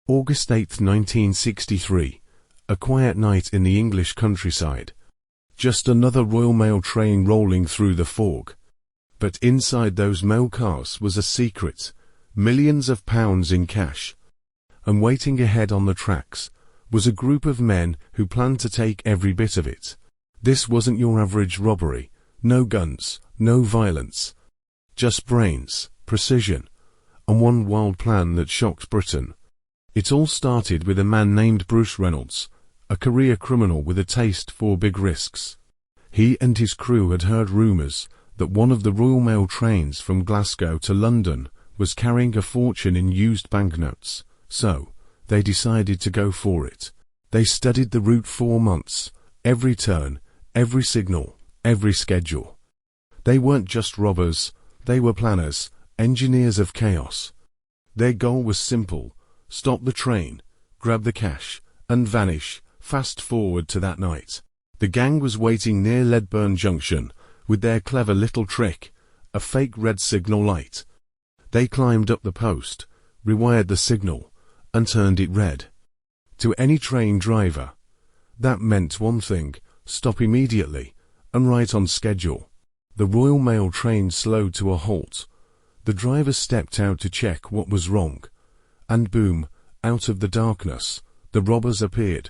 August 8, 1963. A quiet night in the English countryside. Just another Royal Mail train rolling through the fog. But inside those mail cars was a secret, millions of pounds in cash. And waiting ahead on the tracks was a group of men who planned to take every bit of it. This wasn't your average robbery. No guns, no violence. Just brains, precision, and one wild plan that shocked Britain. It all started with a man named Bruce Reynolds, a career criminal with a taste for big risks. He and his crew had heard rumours that one of the Royal Mail trains from Glasgow to London was carrying a fortune in used banknotes, so they decided to go for it. They studied the route for months, every turn, every signal, every schedule. They weren't just robbers, they were planners, engineers of chaos. Their goal was simple: stop the train, grab the cash, and vanish. Fast forward to that night. The gang was waiting near Ledburn Junction, with their clever little trick, a fake red signal light. They climbed up the post, rewired the signal, and turned it red. To any train driver, that meant one thing: stop immediately, and right on schedule. The Royal Mail train slowed to a halt. The driver stepped out to check what was wrong. And boom, out of the darkness, the robbers appeared.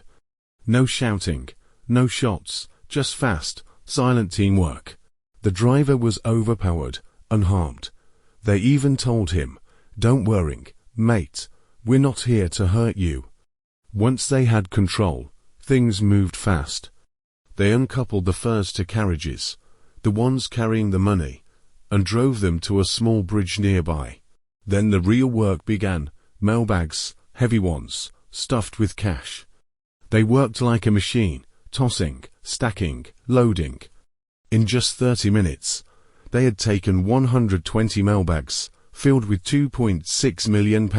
No shouting, no shots, just fast, silent teamwork. The driver was overpowered, unharmed. They even told him, "Don't worry, mate, we're not here to hurt you." Once they had control, things moved fast. They uncoupled the first two carriages, the ones carrying the money, and drove them to a small bridge nearby. Then the real work began. Mailbags, heavy ones, stuffed with cash. They worked like a machine, tossing, stacking, loading. In just 30 minutes, they had taken 120 mailbags, filled with £2.6 million.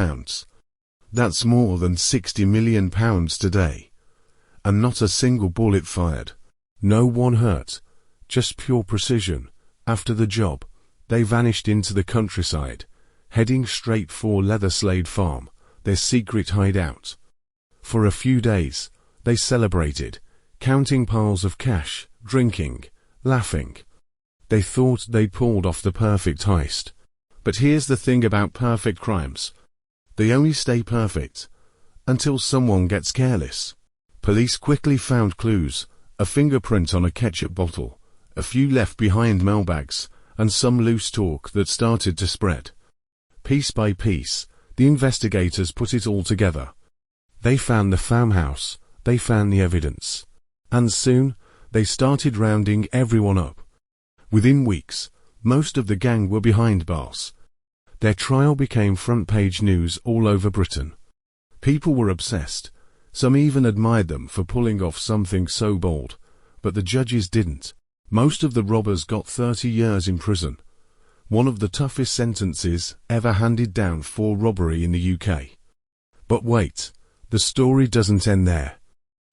That's more than £60 million today. And not a single bullet fired. No one hurt. Just pure precision. After the job, they vanished into the countryside, heading straight for Leatherslade Farm, their secret hideout. For a few days, they celebrated, counting piles of cash, drinking, laughing. They thought they'd pulled off the perfect heist. But here's the thing about perfect crimes: they only stay perfect until someone gets careless. Police quickly found clues: a fingerprint on a ketchup bottle, a few left behind mailbags, and some loose talk that started to spread. Piece by piece, the investigators put it all together. They found the farmhouse, they found the evidence. And soon, they started rounding everyone up. Within weeks, most of the gang were behind bars. Their trial became front-page news all over Britain. People were obsessed. Some even admired them for pulling off something so bold. But the judges didn't. Most of the robbers got 30 years in prison. One of the toughest sentences ever handed down for robbery in the UK. But wait, the story doesn't end there.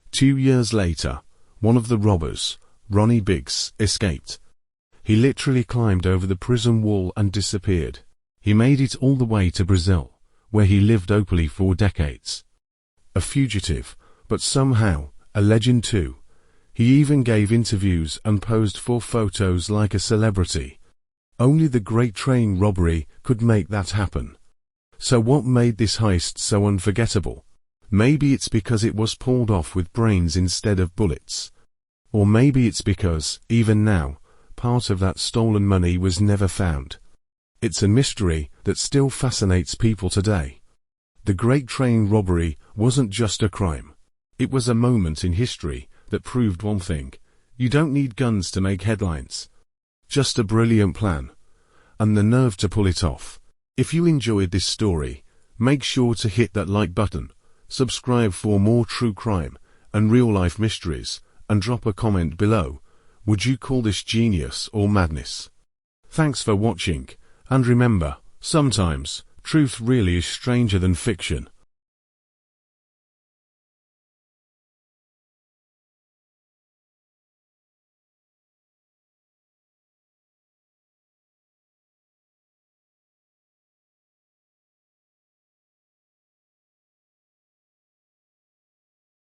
2 years later, one of the robbers, Ronnie Biggs, escaped. He literally climbed over the prison wall and disappeared. He made it all the way to Brazil, where he lived openly for decades. A fugitive, but somehow a legend too. He even gave interviews and posed for photos like a celebrity. Only the Great Train Robbery could make that happen. So what made this heist so unforgettable? Maybe it's because it was pulled off with brains instead of bullets. Or maybe it's because, even now, part of that stolen money was never found. It's a mystery that still fascinates people today. The Great Train Robbery wasn't just a crime. It was a moment in history that proved one thing: you don't need guns to make headlines. Just a brilliant plan. And the nerve to pull it off. If you enjoyed this story, make sure to hit that like button, subscribe for more true crime and real-life mysteries, and drop a comment below. Would you call this genius or madness? Thanks for watching, and remember, sometimes, truth really is stranger than fiction.